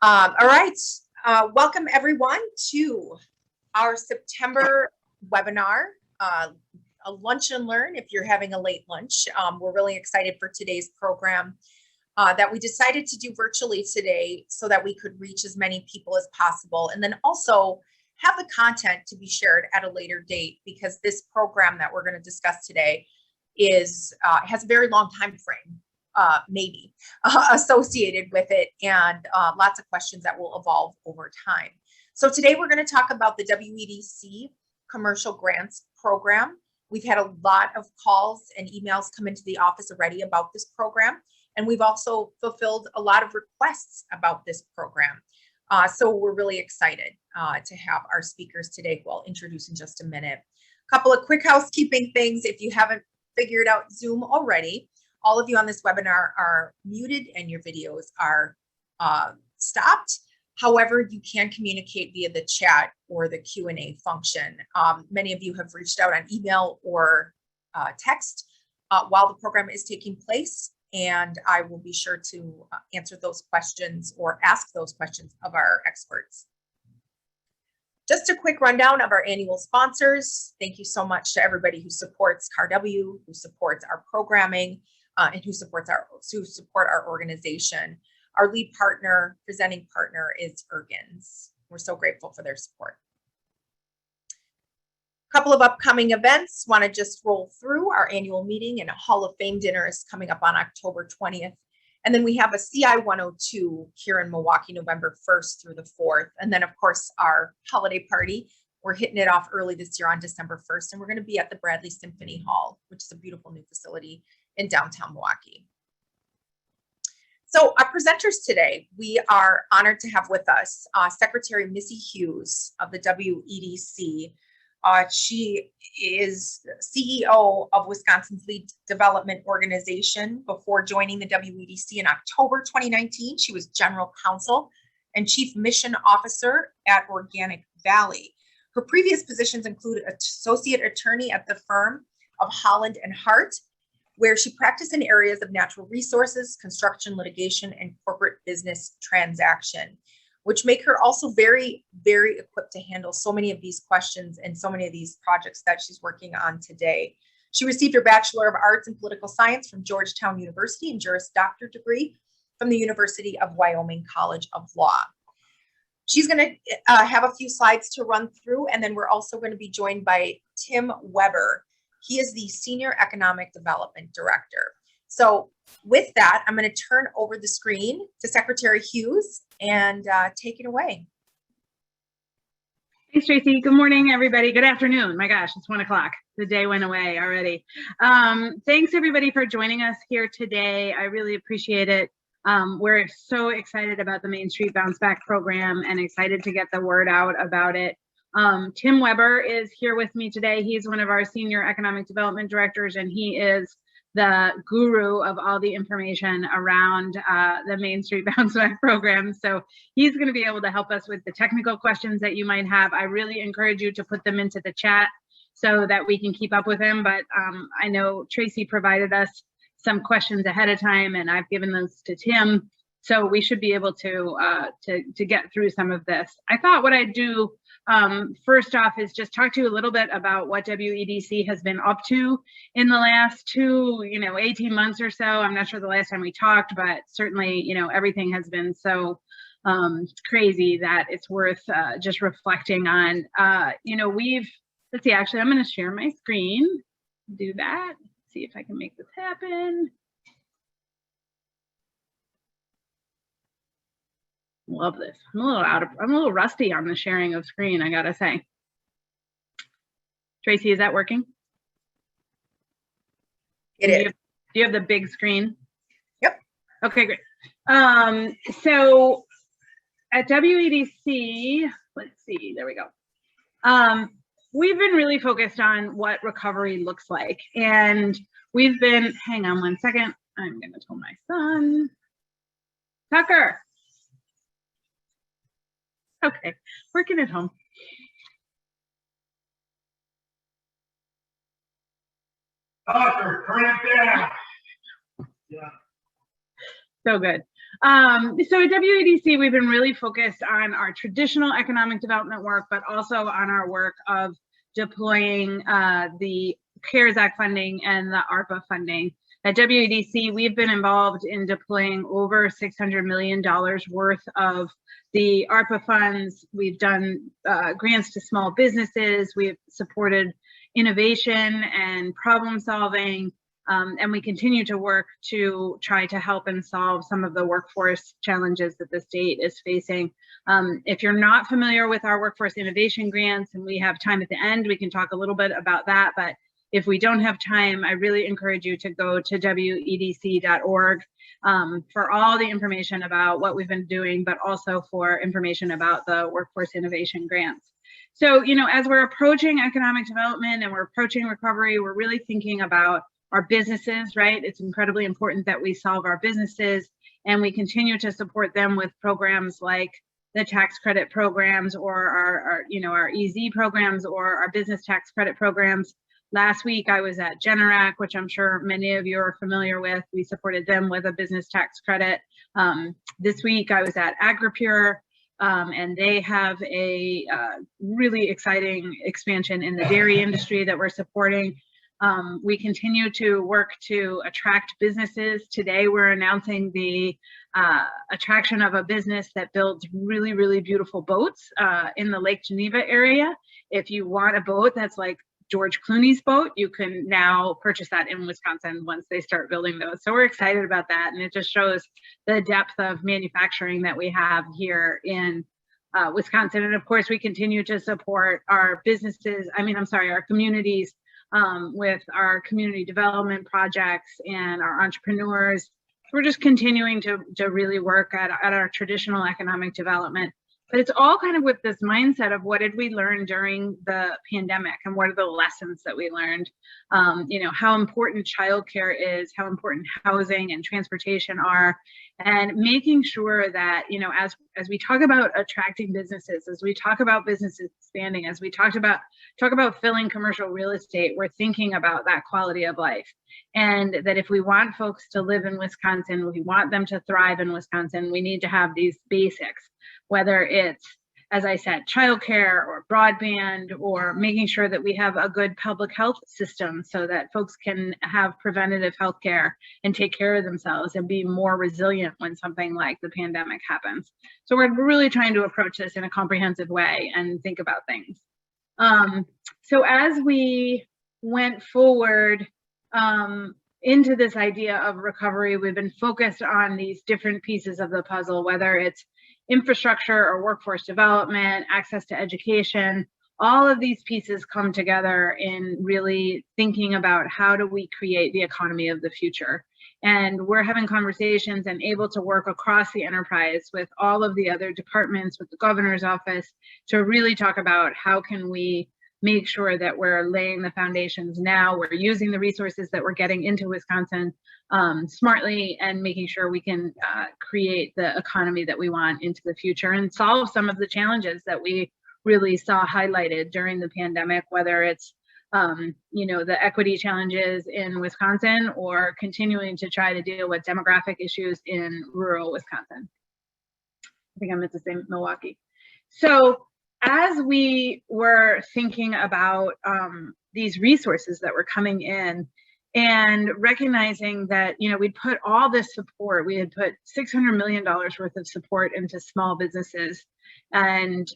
All right, welcome everyone to our September webinar, a lunch and learn if you're having a late lunch. We're really excited for today's program that we decided to do virtually today so that we could reach as many people as possible, and then also have the content to be shared at a later date, because this program that we're going to discuss today is has a very long time frame. Maybe associated with it, and lots of questions that will evolve over time. So today we're going to talk about the WEDC Commercial Grants Program. We've had a lot of calls and emails come into the office already about this program, and we've also fulfilled a lot of requests about this program. So we're really excited to have our speakers today, who I'll introduce in just a minute. A couple of quick housekeeping things. If you haven't figured out Zoom already, all of you on this webinar are muted and your videos are stopped. However, you can communicate via the chat or the Q&A function. Many of you have reached out on email or text while the program is taking place, and I will be sure to answer those questions or ask those questions of our experts. Just a quick rundown of our annual sponsors. Thank you so much to everybody who supports CAR-W, who supports our programming, and who support our organization. Our lead partner, presenting partner, is Ergens. We're so grateful for their support. A couple of upcoming events. Want to just roll through our annual meeting, and a Hall of Fame dinner is coming up on October 20th. And then we have a CI 102 here in Milwaukee, November 1st through the 4th. And then, of course, our holiday party. We're hitting it off early this year on December 1st, and we're going to be at the Bradley Symphony Hall, which is a beautiful new facility in downtown Milwaukee. So our presenters today, we are honored to have with us Secretary Missy Hughes of the WEDC. She is CEO of Wisconsin's Lead Development Organization. Before joining the WEDC in October 2019, she was General Counsel and Chief Mission Officer at Organic Valley. Her previous positions include Associate Attorney at the firm of Holland and Hart, where she practiced in areas of natural resources, construction, litigation, and corporate business transaction, which make her also very, very equipped to handle so many of these questions and so many of these projects that she's working on today. She received her Bachelor of Arts in Political Science from Georgetown University and Juris Doctor degree from the University of Wyoming College of Law. She's going to have a few slides to run through, and then we're also going to be joined by Tim Weber. He is the Senior Economic Development Director. So with that, I'm going to turn over the screen to Secretary Hughes and take it away. Thanks, Tracy. Good morning, everybody. Good afternoon. My gosh, it's 1 o'clock. The day went away already. Thanks, everybody, for joining us here today. I really appreciate it. We're so excited about the Main Street Bounceback program and excited to get the word out about it. Tim Weber is here with me today. He's one of our Senior Economic Development Directors, and he is the guru of all the information around the Main Street Bounceback program. So he's going to be able to help us with the technical questions that you might have. I really encourage you to put them into the chat so that we can keep up with him. But I know Tracy provided us some questions ahead of time, and I've given those to Tim. So we should be able to get through some of this. I thought what I'd do first off is just talk to you a little bit about what WEDC has been up to in the last 18 months or so. I'm not sure the last time we talked, but certainly, everything has been so crazy that it's worth just reflecting on. Let's see, actually, I'm going to share my screen, do that, see if I can make this happen. Love this. I'm a little rusty on the sharing of screen, I gotta say. Tracy, is that working? It is. Do you have the big screen? Yep. Okay, great. So at WEDC, let's see, there we go. We've been really focused on what recovery looks like. And we've been, hang on one second. I'm gonna tell my son, Tucker. Okay, working at home. Tucker, turn it down. Yeah. So good. So at WEDC, we've been really focused on our traditional economic development work, but also on our work of deploying the CARES Act funding and the ARPA funding. At WEDC, we've been involved in deploying over $600 million worth of the ARPA funds. We've done grants to small businesses. We've supported innovation and problem solving. And we continue to work to try to help and solve some of the workforce challenges that the state is facing. If you're not familiar with our workforce innovation grants, and we have time at the end, we can talk a little bit about that. But if we don't have time, I really encourage you to go to wedc.org for all the information about what we've been doing, but also for information about the workforce innovation grants. So, as we're approaching economic development and we're approaching recovery, we're really thinking about our businesses, right? It's incredibly important that we solve our businesses, and we continue to support them with programs like the tax credit programs, or our EZ programs, or our business tax credit programs. Last week, I was at Generac, which I'm sure many of you are familiar with. We supported them with a business tax credit. This week, I was at AgriPure, and they have a really exciting expansion in the dairy industry that we're supporting. We continue to work to attract businesses. Today, we're announcing the attraction of a business that builds really, really beautiful boats in the Lake Geneva area. If you want a boat that's like George Clooney's boat, you can now purchase that in Wisconsin once they start building those. So we're excited about that. And it just shows the depth of manufacturing that we have here in Wisconsin. And of course, we continue to support our businesses, our communities with our community development projects and our entrepreneurs. We're just continuing to really work at our traditional economic development. But it's all kind of with this mindset of what did we learn during the pandemic, and what are the lessons that we learned? How important childcare is, how important housing and transportation are, and making sure that, as we talk about attracting businesses, as we talk about businesses expanding, as we talk about filling commercial real estate, we're thinking about that quality of life. And that if we want folks to live in Wisconsin, we want them to thrive in Wisconsin, we need to have these basics. Whether it's, as I said, childcare or broadband, or making sure that we have a good public health system so that folks can have preventative health care and take care of themselves and be more resilient when something like the pandemic happens. So we're really trying to approach this in a comprehensive way and think about things. So as we went forward into this idea of recovery, we've been focused on these different pieces of the puzzle, whether it's infrastructure or workforce development, access to education. All of these pieces come together in really thinking about how do we create the economy of the future. And we're having conversations and able to work across the enterprise with all of the other departments, with the governor's office, to really talk about how can we make sure that we're laying the foundations now, we're using the resources that we're getting into Wisconsin smartly, and making sure we can create the economy that we want into the future and solve some of the challenges that we really saw highlighted during the pandemic, whether it's the equity challenges in Wisconsin, or continuing to try to deal with demographic issues in rural Wisconsin. I think I meant to say Milwaukee. So as we were thinking about these resources that were coming in, and recognizing that, we'd put all this support, we had put $600 million worth of support into small businesses. And,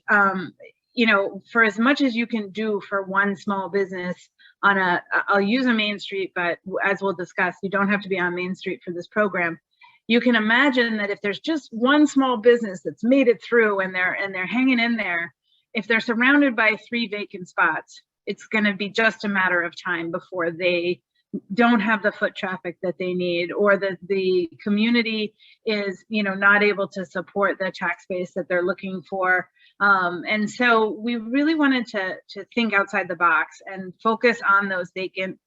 for as much as you can do for one small business on I'll use a Main Street, but as we'll discuss, you don't have to be on Main Street for this program. You can imagine that if there's just one small business that's made it through and they're hanging in there, if they're surrounded by 3 vacant spots, it's going to be just a matter of time before they don't have the foot traffic that they need, or that the community is, not able to support the tax base that they're looking for. And so we really wanted to think outside the box and focus on those vacant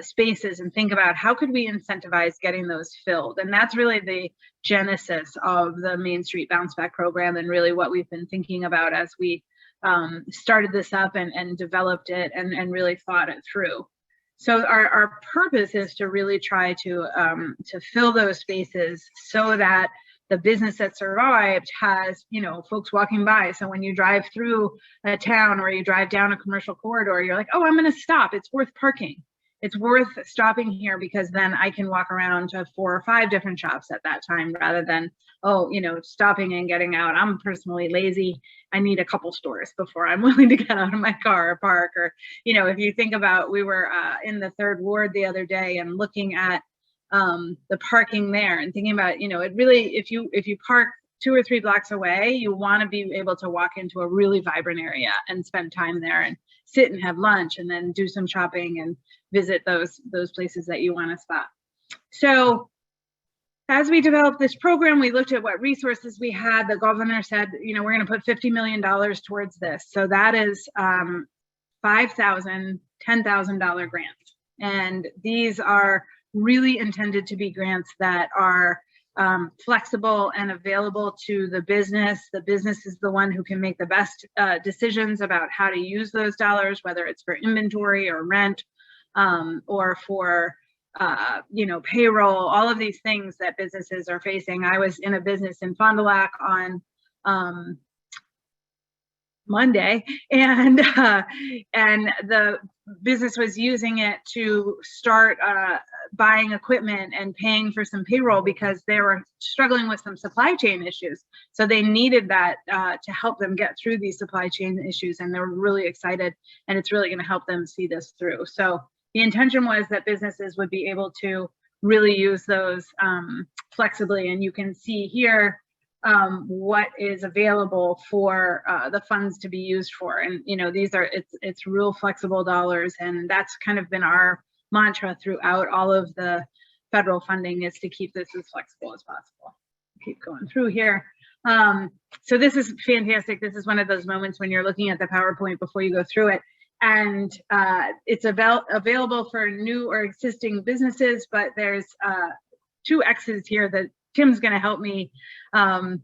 spaces and think about how could we incentivize getting those filled. And that's really the genesis of the Main Street Bounceback program, and really what we've been thinking about as we started this up and developed it and really thought it through. So our purpose is to really try to fill those spaces so that the business that survived has, you know, folks walking by. So when you drive through a town or you drive down a commercial corridor, you're like, oh, I'm going to stop. It's worth parking. It's worth stopping here because then I can walk around to 4 or 5 different shops at that time rather than, oh, you know, stopping and getting out. I'm personally lazy. I need a couple stores before I'm willing to get out of my car or park. Or, you know, if you think about, we were in the 3rd Ward the other day and looking at the parking there and thinking about, you know, it really, if you park 2 or 3 blocks away, you want to be able to walk into a really vibrant area and spend time there and sit and have lunch and then do some shopping and visit those places that you want to spot. So as we developed this program, we looked at what resources we had. The governor said, you know, we're going to put $50 million towards this. So that is $5,000, $10,000 grants. And these are really intended to be grants that are flexible and available to the business. The business is the one who can make the best decisions about how to use those dollars, whether it's for inventory or rent, or for you know, payroll, all of these things that businesses are facing. I was in a business in Fond du Lac on Monday, and the business was using it to start buying equipment and paying for some payroll because they were struggling with some supply chain issues. So they needed that to help them get through these supply chain issues, and they were really excited, and it's really going to help them see this through. So the intention was that businesses would be able to really use those flexibly, and you can see here what is available for the funds to be used for. And you know, these are it's real flexible dollars, and that's kind of been our mantra throughout all of the federal funding, is to keep this as flexible as possible. Keep going through here. So this is fantastic. This is one of those moments when you're looking at the PowerPoint before you go through it. And it's available for new or existing businesses, but there's 2 X's here that Tim's going to help me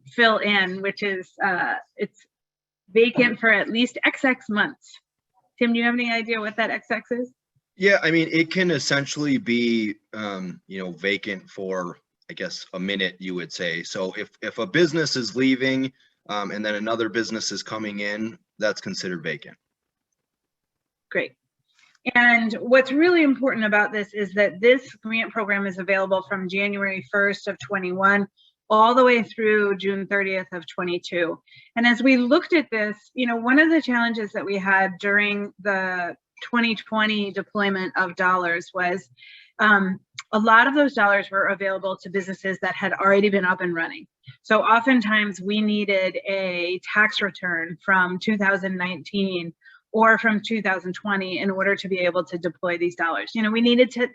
fill in, which is it's vacant for at least XX months. Tim, do you have any idea what that XX is? Yeah, I mean, it can essentially be, you know, vacant for, I guess, a minute, you would say. So if a business is leaving and then another business is coming in, that's considered vacant. Great. And what's really important about this is that this grant program is available from January 1st of 21 all the way through June 30th of 22. And as we looked at this, you know, one of the challenges that we had during the 2020 deployment of dollars was a lot of those dollars were available to businesses that had already been up and running. So oftentimes we needed a tax return from 2019 or from 2020 in order to be able to deploy these dollars. You know, we needed to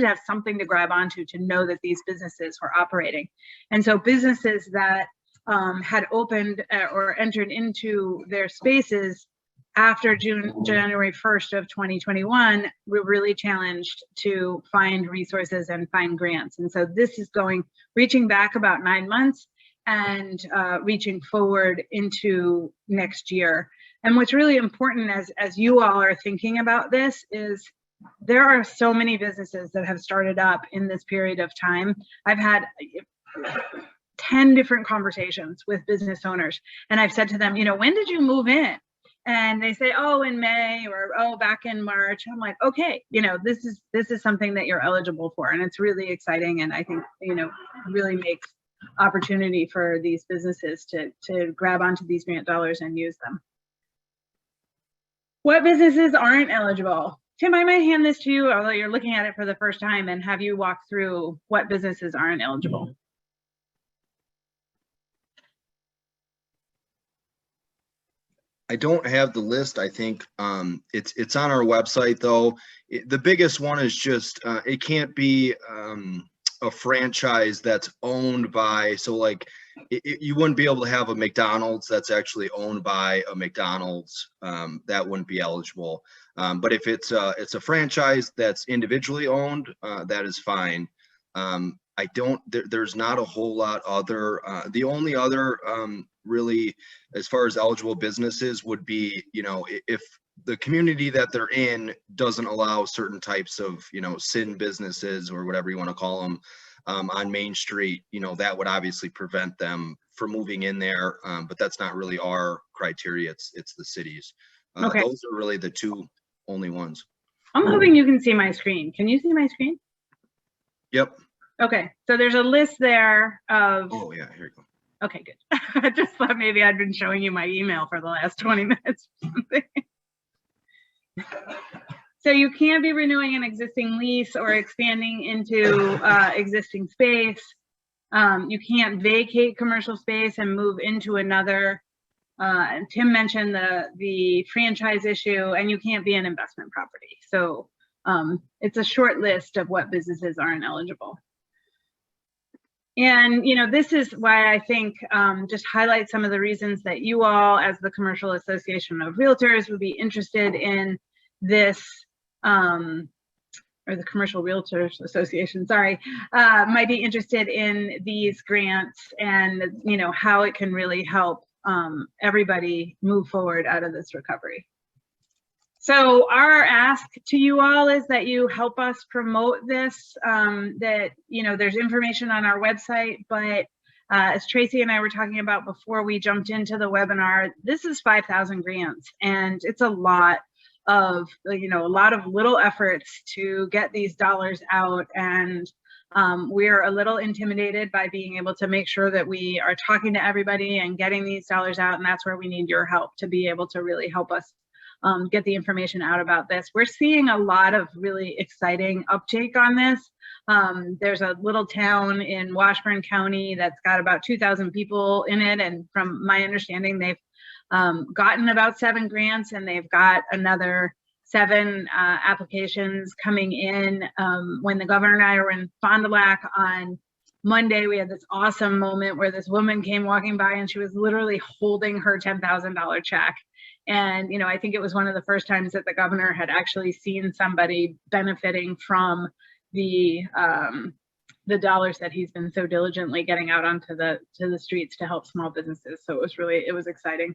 have something to grab onto to know that these businesses were operating. And so businesses that had opened or entered into their spaces after January 1st of 2021, we're really challenged to find resources and find grants. And so this is reaching back about 9 months and reaching forward into next year. And what's really important as you all are thinking about this is there are so many businesses that have started up in this period of time. I've had 10 different conversations with business owners, and I've said to them, you know, when did you move in? And they say, oh, in May, or oh, back in March. I'm like, okay, you know, this is something that you're eligible for, and it's really exciting, and I think, you know, really makes opportunity for these businesses to grab onto these grant dollars and use them. What businesses aren't eligible? Tim, I might hand this to you, although you're looking at it for the first time, and have you walk through what businesses aren't eligible. I don't have the list. I think it's on our website though. The biggest one is just it can't be a franchise that's owned by, so like you wouldn't be able to have a McDonald's that's actually owned by a McDonald's. That wouldn't be eligible. But if it's a franchise that's individually owned, that is fine. There's not a whole lot other. The only other really, as far as eligible businesses, would be, you know, if the community that they're in doesn't allow certain types of, you know, sin businesses or whatever you want to call them, on Main Street, that would obviously prevent them from moving in there. But that's not really our criteria. It's the city's. Okay. Those are really the two only ones. I'm hoping you can see my screen. Can you see my screen? Yep. Okay, so there's a list there of. Oh yeah, here you go. Okay, good. I just thought maybe I'd been showing you my email for the last 20 minutes or something. So you can't be renewing an existing lease or expanding into existing space. You can't vacate commercial space and move into another. Tim mentioned the franchise issue, and you can't be an investment property. So it's a short list of what businesses aren't eligible. And, this is why I think just highlight some of the reasons that you all, as the Commercial Association of Realtors, would be interested in this, or the Commercial Realtors Association, sorry, might be interested in these grants and, how it can really help everybody move forward out of this recovery. So our ask to you all is that you help us promote this, that, there's information on our website, but as Tracy and I were talking about before we jumped into the webinar, this is 5,000 grants, and it's a lot of, a lot of little efforts to get these dollars out. And we're a little intimidated by being able to make sure that we are talking to everybody and getting these dollars out. And that's where we need your help to be able to really help us get the information out about this. We're seeing a lot of really exciting uptake on this. There's a little town in Washburn County that's got about 2,000 people in it. And from my understanding, they've gotten about 7 grants, and they've got another 7 applications coming in. When the governor and I were in Fond du Lac on Monday, we had this awesome moment where this woman came walking by, and she was literally holding her $10,000 check. And, I think it was one of the first times that the governor had actually seen somebody benefiting from the dollars that he's been so diligently getting out onto the streets to help small businesses. So it was exciting.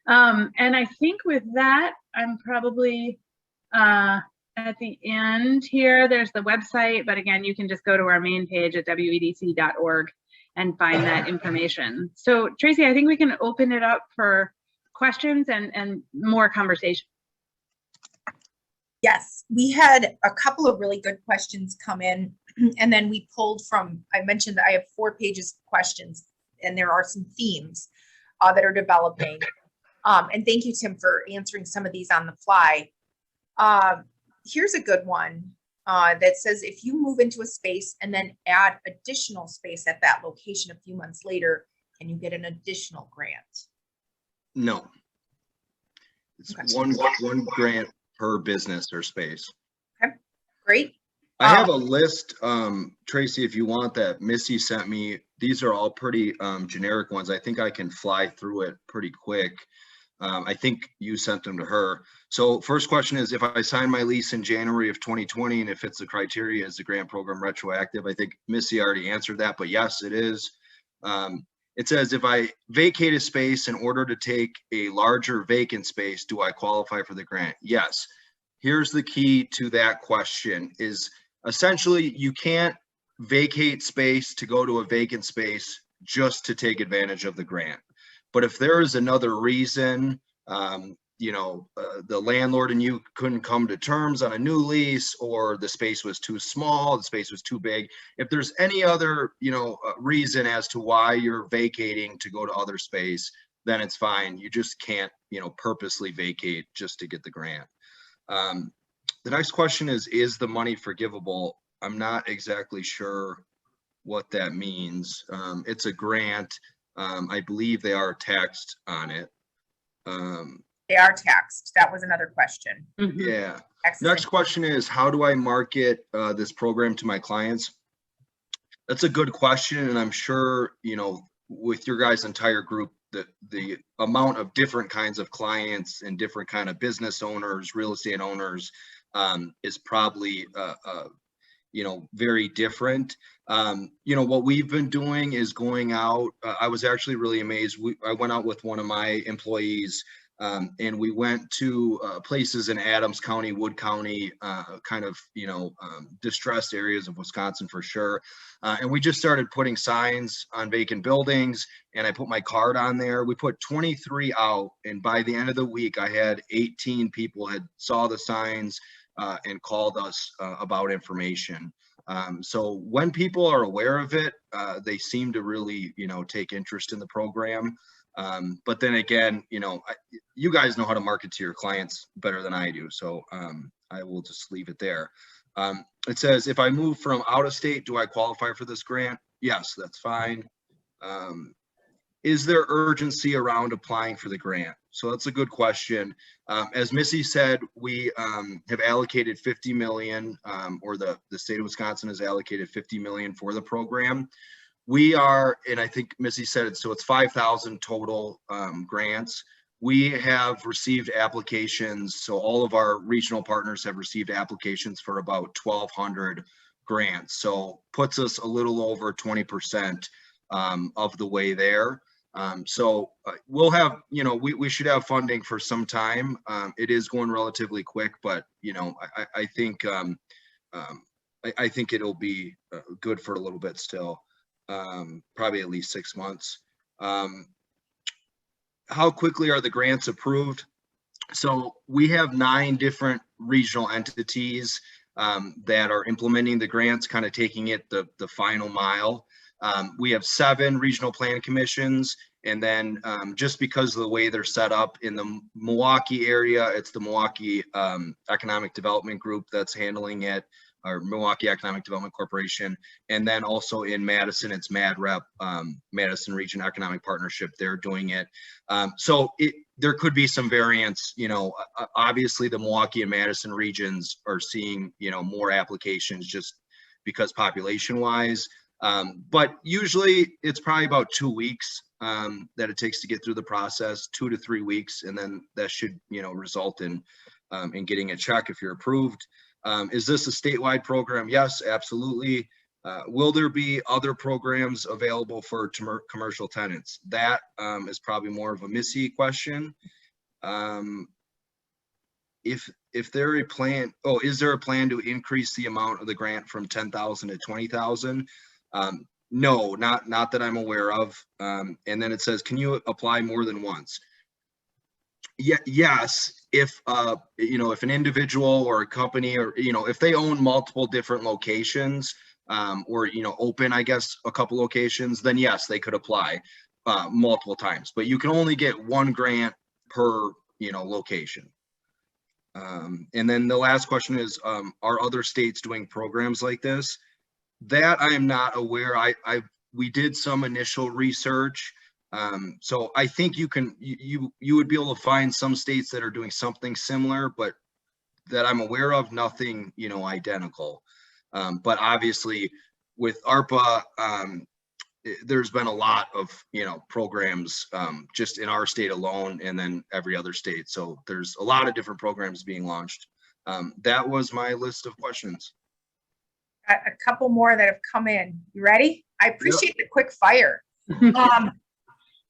And I think with that, I'm probably at the end here. There's the website, but again, you can just go to our main page at wedc.org and find that information. So Tracy, I think we can open it up for questions and more conversation. Yes, we had a couple of really good questions come in, and then we pulled from, I mentioned that I have 4 pages of questions, and there are some themes that are developing. And thank you, Tim, for answering some of these on the fly. Here's a good one that says, if you move into a space and then add additional space at that location a few months later, can you get an additional grant? No. It's Okay. one grant per business or space. Okay, great. I have a list, Tracy, if you want, that Missy sent me. These are all pretty generic ones. I think I can fly through it pretty quick. I think you sent them to her. So first question is, if I sign my lease in January of 2020 and it fits the criteria, is the grant program retroactive? I think Missy already answered that, but yes, it is. It says, if I vacate a space in order to take a larger vacant space, do I qualify for the grant? Yes. Here's the key to that question is, essentially, you can't vacate space to go to a vacant space just to take advantage of the grant. But if there is another reason, the landlord and you couldn't come to terms on a new lease, or the space was too small, the space was too big, if there's any other, reason as to why you're vacating to go to other space, then it's fine. You just can't, purposely vacate just to get the grant. The next question is the money forgivable? I'm not exactly sure what that means. It's a grant. I believe they are taxed on it. They are taxed. That was another question. Mm-hmm. Yeah. Excellent. Next question is, how do I market this program to my clients? That's a good question. And I'm sure, with your guys' entire group, the amount of different kinds of clients and different kind of business owners, real estate owners, is probably, very different. What we've been doing is going out. I was actually really amazed. I went out with one of my employees And we went to places in Adams County, Wood County, kind of, distressed areas of Wisconsin for sure. And we just started putting signs on vacant buildings, and I put my card on there. We put 23 out, and by the end of the week, I had 18 people had saw the signs and called us about information. So when people are aware of it, they seem to really, take interest in the program. But then again, you guys know how to market to your clients better than I do. So I will just leave it there. It says, if I move from out of state, do I qualify for this grant? Yes, that's fine. Is there urgency around applying for the grant? So that's a good question. As Missy said, we have allocated 50 million, or the state of Wisconsin has allocated 50 million for the program. We are, and I think Missy said it, so it's 5,000 total grants. We have received applications, so all of our regional partners have received applications for about 1,200 grants. So puts us a little over 20% of the way there. So we'll have, we should have funding for some time. It is going relatively quick, but I think I think it'll be good for a little bit still. Probably at least 6 months. How quickly are the grants approved? So we have 9 different regional entities that are implementing the grants, kind of taking it the final mile. We have 7 regional plan commissions, and then just because of the way they're set up in the Milwaukee area, it's the Milwaukee Economic Development Group that's handling it, or Milwaukee Economic Development Corporation. And then also in Madison, it's MadRep, Madison Region Economic Partnership, they're doing it. So there could be some variance, obviously the Milwaukee and Madison regions are seeing, more applications just because population wise. But usually it's probably about 2 weeks that it takes to get through the process, 2 to 3 weeks. And then that should, result in getting a check if you're approved. Is this a statewide program? Yes, absolutely. Will there be other programs available for commercial tenants? That is probably more of a Missy question. If there a plan, is there a plan to increase the amount of the grant from 10,000 to 20,000? No, not that I'm aware of. And then it says, can you apply more than once? Yes, if if an individual or a company, or if they own multiple different locations, or open, I guess, a couple locations, then yes, they could apply multiple times. But you can only get 1 grant per location. And then the last question is, are other states doing programs like this? That I am not aware. We did some initial research. So I think you would be able to find some states that are doing something similar, but that I'm aware of, nothing, identical. But obviously with ARPA, there's been a lot of, programs just in our state alone, and then every other state. So there's a lot of different programs being launched. That was my list of questions. A couple more that have come in. You ready? I appreciate the quick fire.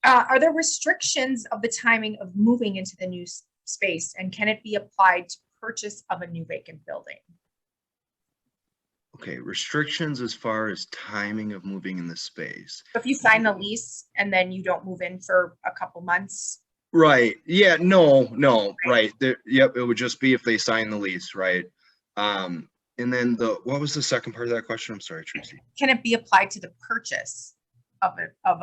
Are there restrictions of the timing of moving into the new space, and can it be applied to purchase of a new vacant building? Okay, restrictions as far as timing of moving in the space. If you sign the lease and then you don't move in for a couple months. Right. Yeah. No. Right. Yep. It would just be if they sign the lease. Right. And then what was the second part of that question? I'm sorry, Tracy. Can it be applied to the purchase of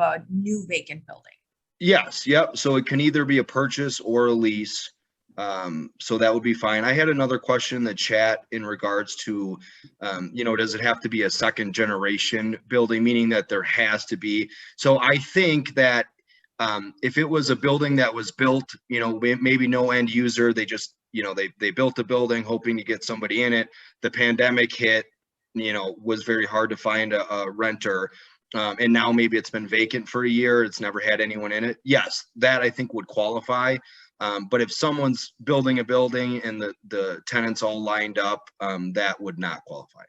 a new vacant building? Yes. Yep. So it can either be a purchase or a lease. So that would be fine. I had another question in the chat in regards to, does it have to be a second generation building, meaning that there has to be. So I think that if it was a building that was built, maybe no end user, they just, they built a building hoping to get somebody in it. The pandemic hit, was very hard to find a renter. And now maybe it's been vacant for a year. It's never had anyone in it. Yes, that I think would qualify. But if someone's building a building and the tenants all lined up, that would not qualify.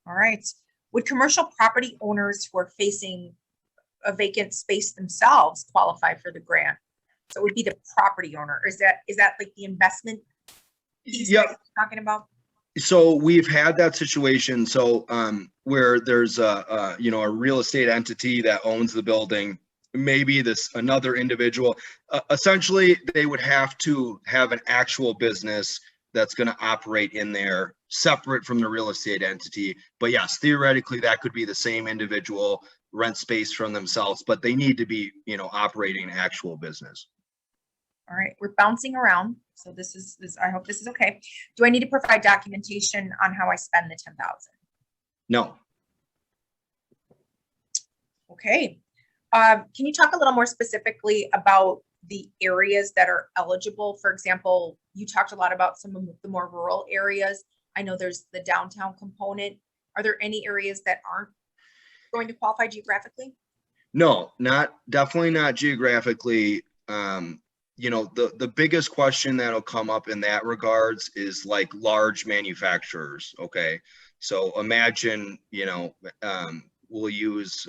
All right. Would commercial property owners who are facing a vacant space themselves qualify for the grant? So it would be the property owner. Or is that like the investment piece Yep. that you're talking about? So we've had that situation. So where there's a real estate entity that owns the building, maybe another individual. Essentially, they would have to have an actual business that's going to operate in there, separate from the real estate entity. But yes, theoretically, that could be the same individual, rent space from themselves, but they need to be, operating an actual business. All right, we're bouncing around. So this is I hope this is okay. Do I need to provide documentation on how I spend the 10,000? No. Okay. Can you talk a little more specifically about the areas that are eligible? For example, you talked a lot about some of the more rural areas. I know there's the downtown component. Are there any areas that aren't going to qualify geographically? No, definitely not geographically. The biggest question that'll come up in that regards is like large manufacturers. Okay. So imagine, we'll use,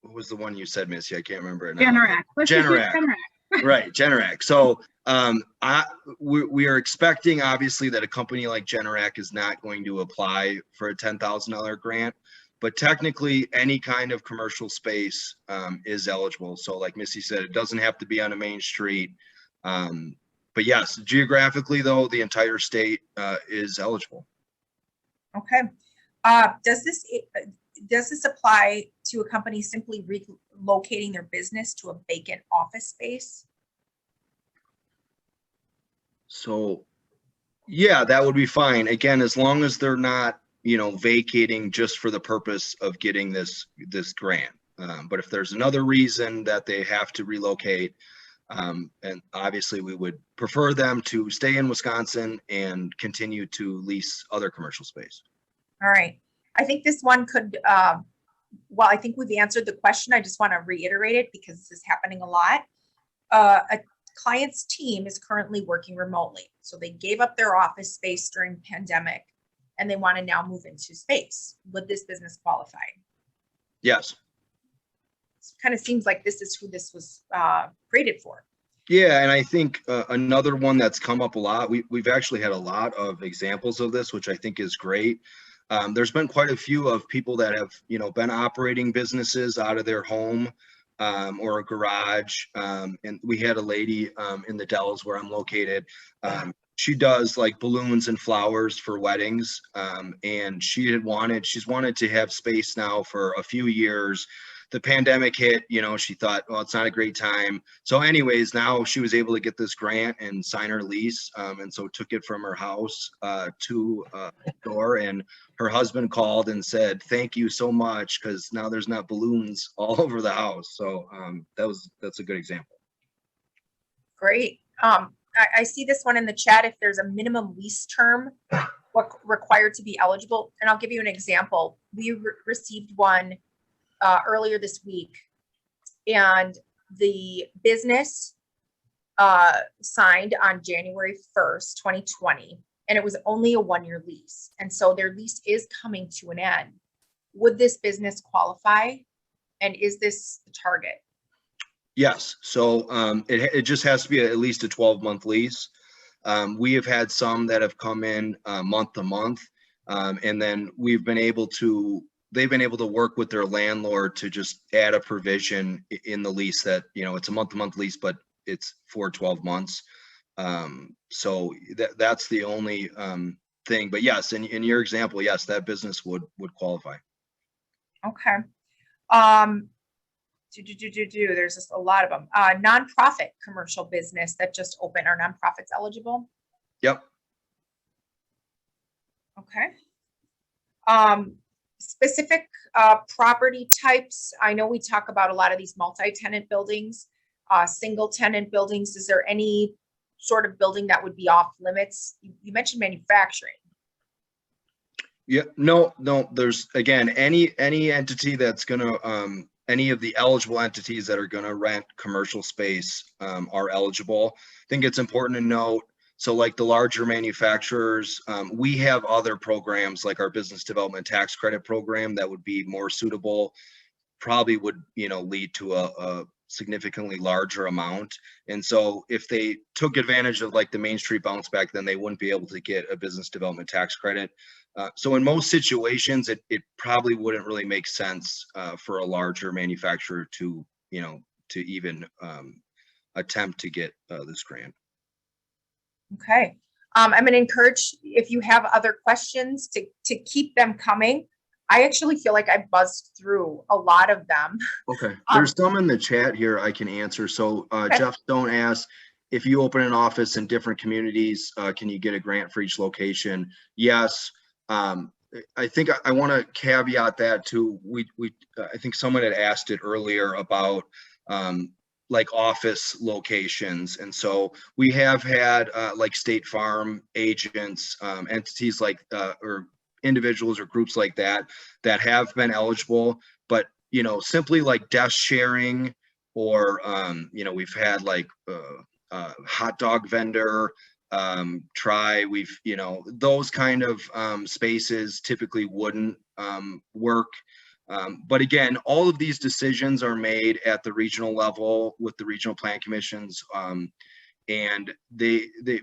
what was the one you said, Missy? I can't remember it now. Generac. Generac. Right, Generac. So we are expecting, obviously, that a company like Generac is not going to apply for a $10,000 grant, but technically any kind of commercial space is eligible. So like Missy said, it doesn't have to be on a main street. But yes, geographically though, the entire state is eligible. Okay. Does this apply to a company simply relocating their business to a vacant office space? So yeah, that would be fine. Again, as long as they're not, vacating just for the purpose of getting this grant. But if there's another reason that they have to relocate, and obviously we would prefer them to stay in Wisconsin and continue to lease other commercial space. All right. I think this one could, well, I think we've answered the question. I just want to reiterate it because this is happening a lot. A client's team is currently working remotely. So they gave up their office space during the pandemic and they want to now move into space. Would this business qualify? Yes. It kind of seems like this is who this was created for. Yeah, and I think another one that's come up a lot, we've actually had a lot of examples of this, which I think is great. There's been quite a few of people that have, been operating businesses out of their home or a garage. And we had a lady in the Dells where I'm located. She does like balloons and flowers for weddings. And she's wanted to have space now for a few years. The pandemic hit, she thought, well, it's not a great time. So anyways, now she was able to get this grant and sign her lease. And so took it from her house to a door, and her husband called and said, thank you so much, because now there's not balloons all over the house. So that's a good example. Great. I see this one in the chat. If there's a minimum lease term required to be eligible, and I'll give you an example. We received one earlier this week, and the business signed on January 1st, 2020, and it was only a 1-year lease. And so their lease is coming to an end. Would this business qualify? And is this the target? Yes. So it just has to be at least a 12-month lease. We have had some that have come in month to month, and then they've been able to work with their landlord to just add a provision in the lease that, it's a month-to-month lease, but it's for 12 months. So that's the only thing. But yes, in your example, yes, that business would qualify. Okay. There's just a lot of them. Nonprofit commercial business that just opened. Are nonprofits eligible? Yep. Okay. Specific property types. I know we talk about a lot of these multi-tenant buildings, single tenant buildings. Is there any sort of building that would be off limits? You mentioned manufacturing. Yeah, no, there's, again, any entity that's gonna, any of the eligible entities that are gonna rent commercial space are eligible. I think it's important to note, so like the larger manufacturers, we have other programs like our business development tax credit program that would be more suitable, probably would, lead to a significantly larger amount. And so if they took advantage of like the Main Street bounce back, then they wouldn't be able to get a business development tax credit. So in most situations, it probably wouldn't really make sense for a larger manufacturer to, to even attempt to get this grant. Okay. I'm going to encourage, if you have other questions, to keep them coming. I actually feel like I buzzed through a lot of them. Okay. There's some in the chat here I can answer. So Okay. Jeff Stone asks, if you open an office in different communities, can you get a grant for each location? Yes. I think I want to caveat that too. I think someone had asked it earlier about like office locations. And so we have had like State Farm agents, entities like, or individuals or groups like that have been eligible, but, simply like desk sharing or, we've had like hot dog vendor, we've, those kind of spaces typically wouldn't work. But again, all of these decisions are made at the regional level with the regional plan commissions, and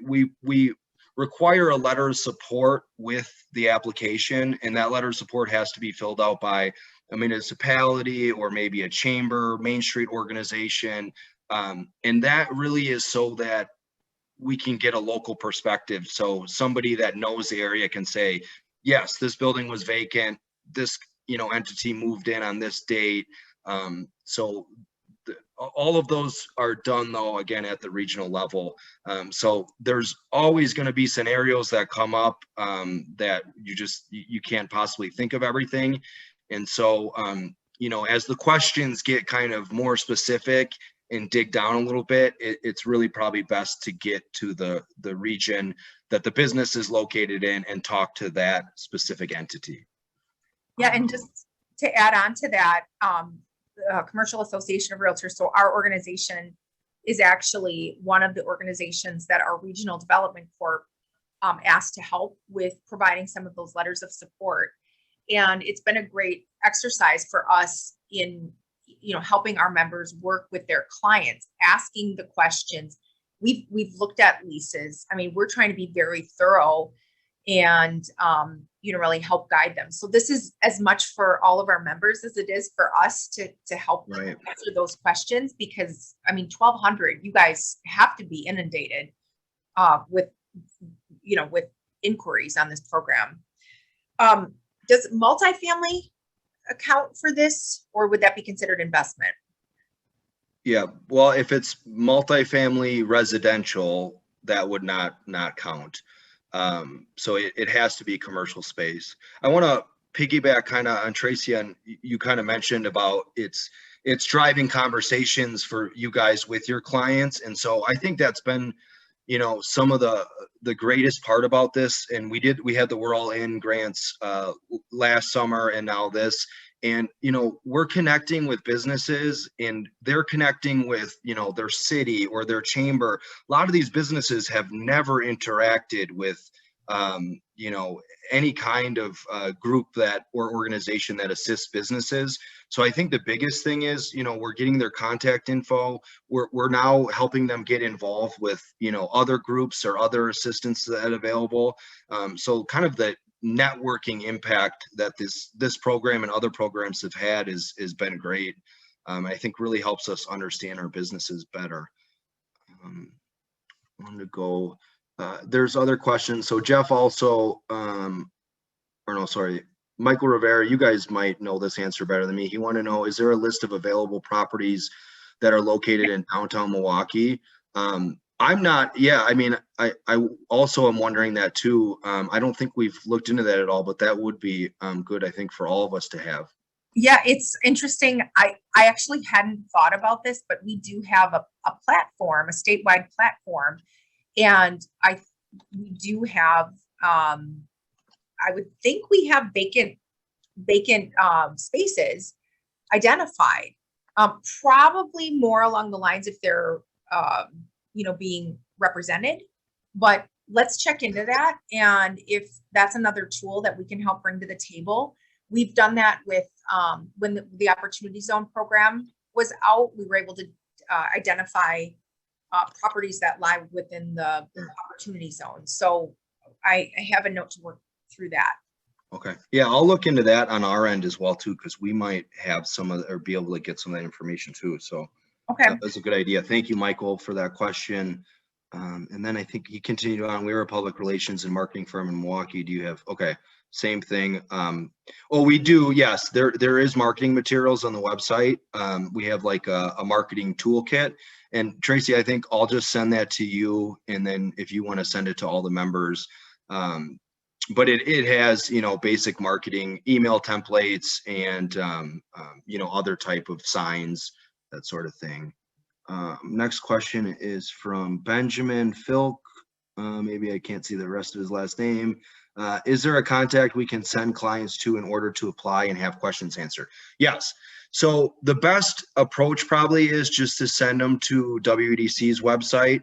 we require a letter of support with the application, and that letter of support has to be filled out by a municipality or maybe a chamber, Main Street organization, and that really is so that we can get a local perspective. So somebody that knows the area can say, yes, this building was vacant, this entity moved in on this date. So all of those are done though, again, at the regional level. So there's always going to be scenarios that come up that you can't possibly think of everything. And so, as the questions get kind of more specific and dig down a little bit, it's really probably best to get to the region that the business is located in and talk to that specific entity. Yeah, and just to add on to that, Commercial Association of Realtors, so our organization is actually one of the organizations that our Regional Development Corp asked to help with providing some of those letters of support. And it's been a great exercise for us in helping our members work with their clients, asking the questions. We've looked at leases. I mean, we're trying to be very thorough and really help guide them. So this is as much for all of our members as it is for us to help Right. answer those questions, because 1,200, you guys have to be inundated with inquiries on this program. Does multifamily account for this, or would that be considered investment? Yeah, well, if it's multifamily residential, that would not count. So it has to be commercial space. I want to piggyback kind of on Tracy, and you kind of mentioned about it's driving conversations for you guys with your clients. And so I think that's been, some of the greatest part about this. And we had the We're All In grants last summer and now this. And, we're connecting with businesses and they're connecting with, their city or their chamber. A lot of these businesses have never interacted with, any kind of group or organization that assists businesses. So I think the biggest thing is, we're getting their contact info. We're now helping them get involved with, other groups or other assistance that are available. So kind of the networking impact that this program and other programs have had has been great. I think really helps us understand our businesses better. I wanted to go, there's other questions. So Jeff also, Michael Rivera, you guys might know this answer better than me. He wanted to know, is there a list of available properties that are located in downtown Milwaukee? I'm not, I also am wondering that too. I don't think we've looked into that at all, but that would be good, I think, for all of us to have. Yeah, it's interesting. I actually hadn't thought about this, but we do have a platform, a statewide platform. And we do have, I would think we have vacant spaces identified, probably more along the lines if they're, being represented, but let's check into that. And if that's another tool that we can help bring to the table, we've done that with, when the Opportunity Zone program was out, we were able to identify properties that lie within the opportunity zone. So I have a note to work through that. Okay. Yeah, I'll look into that on our end as well too, because we might have some of or be able to get some of that information too. So Okay. that's a good idea. Thank you, Michael, for that question. And then I think he continued on. We're a public relations and marketing firm in Milwaukee. Do you have? Okay, same thing. Oh, we do. Yes, there is marketing materials on the website. We have like a marketing toolkit. And Tracy, I think I'll just send that to you, and then if you want to send it to all the members. But it has, you know, basic marketing, email templates, and you know, other type of signs, that sort of thing. Next question is from Benjamin Filk. Maybe I can't see the rest of his last name. Is there a contact we can send clients to in order to apply and have questions answered? Yes. So the best approach probably is just to send them to WEDC's website.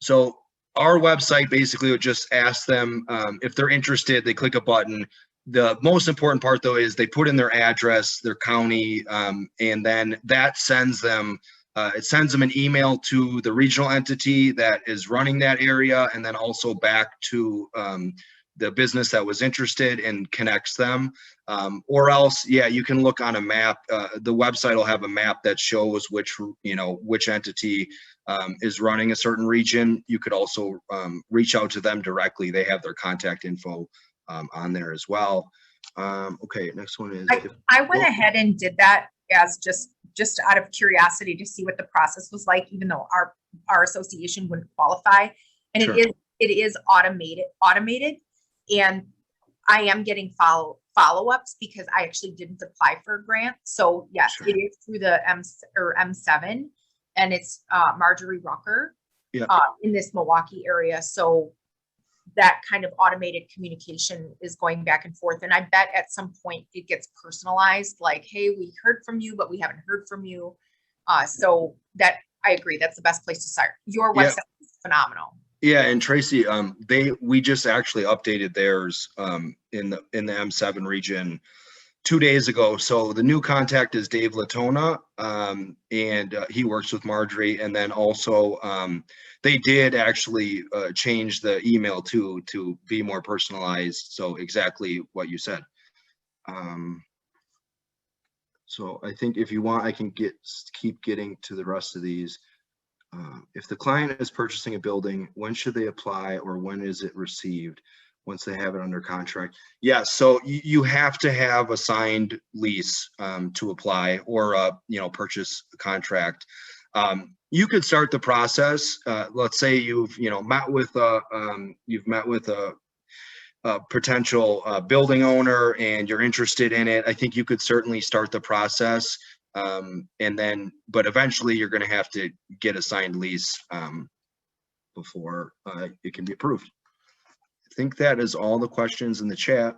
So our website basically would just ask them if they're interested, they click a button. The most important part though is they put in their address, their county, and then that sends them, it sends them an email to the regional entity that is running that area, and then also back to the business that was interested and connects them. Or else, yeah, you can look on a map. The website will have a map that shows which, you know, which entity is running a certain region. You could also reach out to them directly. They have their contact info on there as well. Okay, next one is. I went ahead and did that as just out of curiosity to see what the process was like, even though our association wouldn't qualify. And Sure. it is automated, and I am getting follow-ups because I actually didn't apply for a grant. So yes, Sure. it is through the M7, and it's Marjorie Rucker Yeah. in this Milwaukee area. So that kind of automated communication is going back and forth. And I bet at some point it gets personalized, like, hey, we heard from you, but we haven't heard from you. So that, I agree, that's the best place to start. Your website is phenomenal. Yeah, and Tracy, we just actually updated theirs in the M7 region 2 days ago. So the new contact is Dave Latona, and he works with Marjorie. And then also they did actually change the email to be more personalized. So exactly what you said. So I think if you want, I can keep getting to the rest of these. If the client is purchasing a building, when should they apply, or when is it received once they have it under contract? Yeah, so you have to have a signed lease to apply, or a purchase contract. You could start the process. Let's say you've met with a potential building owner and you're interested in it. I think you could certainly start the process. But eventually you're going to have to get a signed lease before it can be approved. I think that is all the questions in the chat.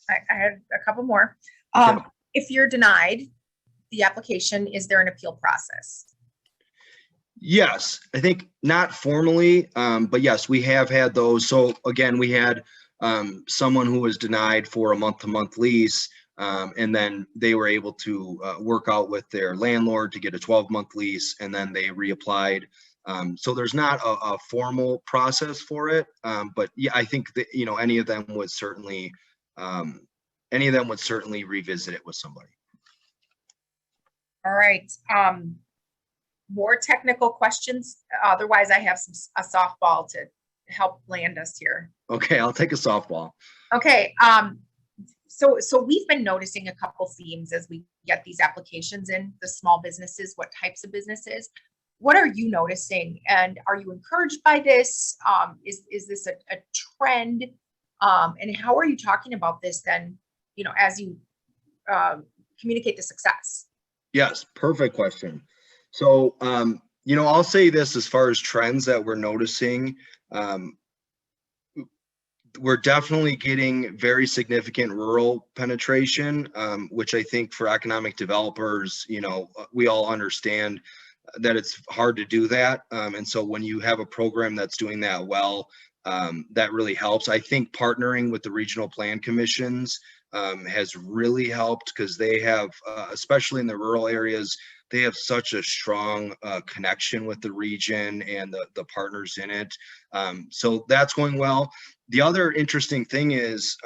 I had a couple more. Okay. If you're denied the application, is there an appeal process? Yes, I think not formally, but yes, we have had those. So again, we had someone who was denied for a month-to-month lease. And then they were able to work out with their landlord to get a 12-month lease, and then they reapplied. So there's not a formal process for it, but yeah, I think that any of them would certainly revisit it with somebody. All right. More technical questions. Otherwise, I have a softball to help land us here. Okay, I'll take a softball. Okay. So we've been noticing a couple themes as we get these applications in, the small businesses, what types of businesses. What are you noticing, and are you encouraged by this? Is this a trend? And how are you talking about this then, as you communicate the success? Yes, perfect question. So, I'll say this as far as trends that we're noticing. We're definitely getting very significant rural penetration, which I think for economic developers, we all understand that it's hard to do that. And so when you have a program that's doing that well, that really helps. I think partnering with the regional plan commissions has really helped, because they have, especially in the rural areas, they have such a strong connection with the region and the partners in it. So that's going well. The other interesting thing is,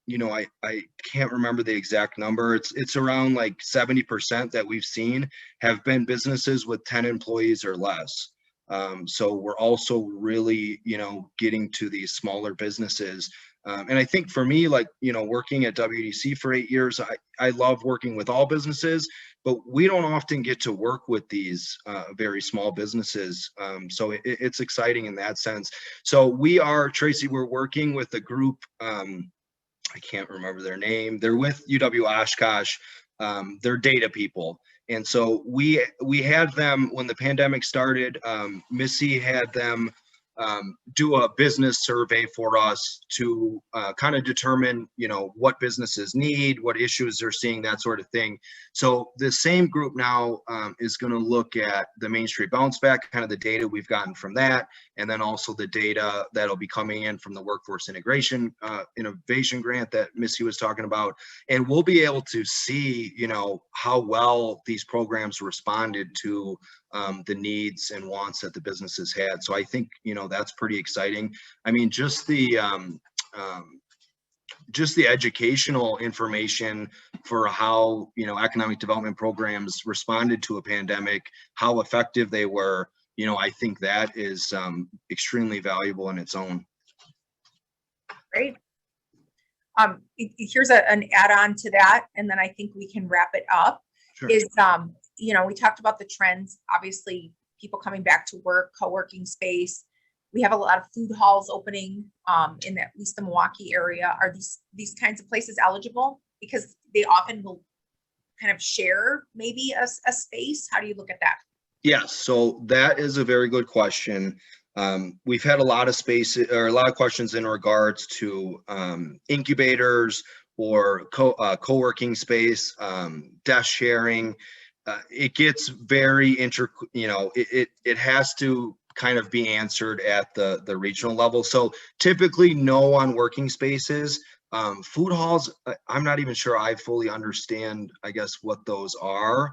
you know, I can't remember the exact number. It's around like 70% that we've seen have been businesses with 10 employees or less. So we're also really, you know, getting to these smaller businesses. And I think for me, like, you know, working at WEDC for 8 years, I love working with all businesses, but we don't often get to work with these very small businesses. So it's exciting in that sense. So we are, Tracy, we're working with a group, I can't remember their name. They're with UW Oshkosh. They're data people. And so we had them when the pandemic started. Missy had them do a business survey for us to kind of determine, you know, what businesses need, what issues they're seeing, that sort of thing. So the same group now is going to look at the Main Street Bounceback, kind of the data we've gotten from that, and then also the data that'll be coming in from the Workforce Integration Innovation Grant that Missy was talking about. And we'll be able to see, you know, how well these programs responded to the needs and wants that the businesses had. So I think, you know, that's pretty exciting. I mean, just the educational information for how, you know, economic development programs responded to a pandemic, how effective they were, you know, I think that is extremely valuable in its own. Great. Here's an add-on to that, and then I think we can wrap it up. Sure. Is you know, we talked about the trends, obviously people coming back to work, co-working space. We have a lot of food halls opening in at least the Milwaukee area. Are these kinds of places eligible? Because they often will kind of share maybe a space. How do you look at that? Yes, so that is a very good question. We've had a lot of spaces or a lot of questions in regards to incubators or co-working space, desk sharing. It gets very you know, it has to kind of be answered at the regional level. So typically no on working spaces. Food halls, I'm not even sure I fully understand, I guess, what those are.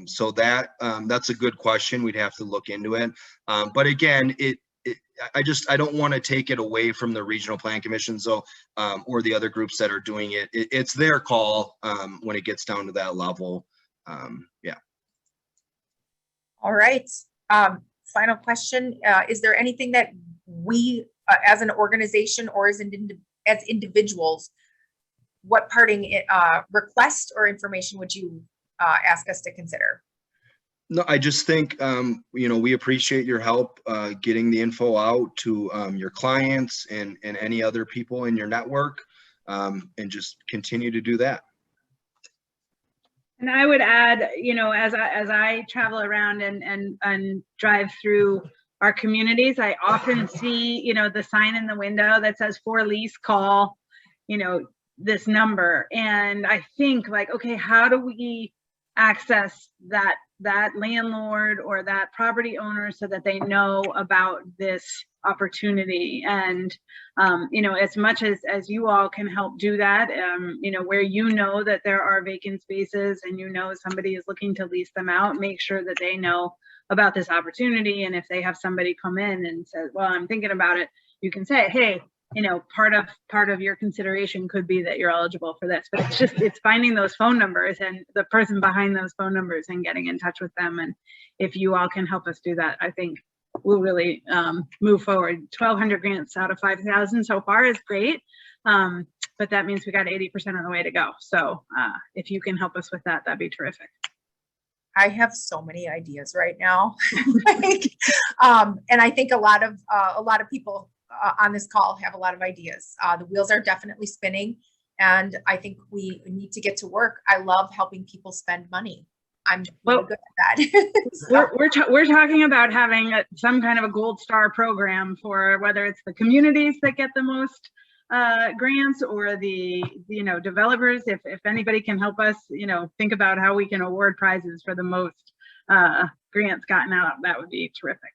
So that's a good question. We'd have to look into it. But again, I don't want to take it away from the regional plan commission. So, or the other groups that are doing it. It's their call when it gets down to that level. Yeah. All right. Final question. Is there anything that we as an organization or as individuals, what parting request or information would you ask us to consider? No, I just think, you know, we appreciate your help getting the info out to your clients and any other people in your network, and just continue to do that. And I would add, you know, as I travel around and drive through our communities, I often see, you know, the sign in the window that says for lease, call, you know, this number. And I think like, okay, how do we access that landlord or that property owner so that they know about this opportunity? And you know, as much as you all can help do that, you know, where you know that there are vacant spaces and you know somebody is looking to lease them out, make sure that they know about this opportunity. And if they have somebody come in and says, well, I'm thinking about it, you can say, hey, you know, part of your consideration could be that you're eligible for this. But it's finding those phone numbers and the person behind those phone numbers and getting in touch with them. And if you all can help us do that, I think we'll really move forward. 1,200 grants out of 5,000 so far is great, but that means we got 80% of the way to go. So if you can help us with that, that'd be terrific. I have so many ideas right now, and I think a lot of people on this call have a lot of ideas. The wheels are definitely spinning, and I think we need to get to work. I love helping people spend money. I'm really good at that. So. we're talking about having some kind of a gold star program for whether it's the communities that get the most grants or the, you know, developers. If anybody can help us, you know, think about how we can award prizes for the most grants gotten out, that would be terrific.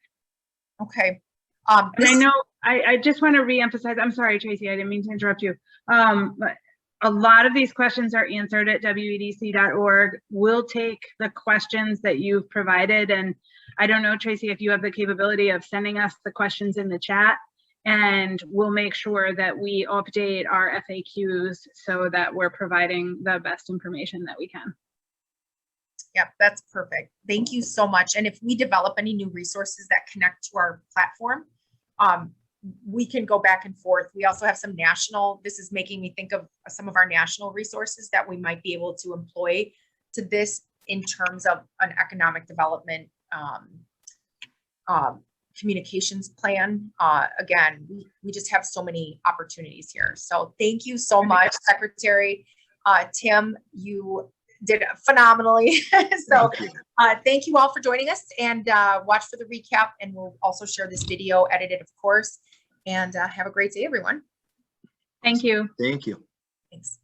Okay. And I know I just want to reemphasize. I'm sorry, Tracy, I didn't mean to interrupt you. But A lot of these questions are answered at wedc.org. We'll take the questions that you've provided. And I don't know, Tracy, if you have the capability of sending us the questions in the chat, and we'll make sure that we update our FAQs so that we're providing the best information that we can. Yep, that's perfect. Thank you so much. And if we develop any new resources that connect to our platform, we can go back and forth. We also have some national, this is making me think of some of our national resources that we might be able to employ to this in terms of an economic development communications plan. Again, we just have so many opportunities here. So thank you so much, Secretary. Tim, you did phenomenally. So thank you all for joining us, and watch for the recap, and we'll also share this video edited, of course, and have a great day, everyone. Thank you. Thank you. Thanks.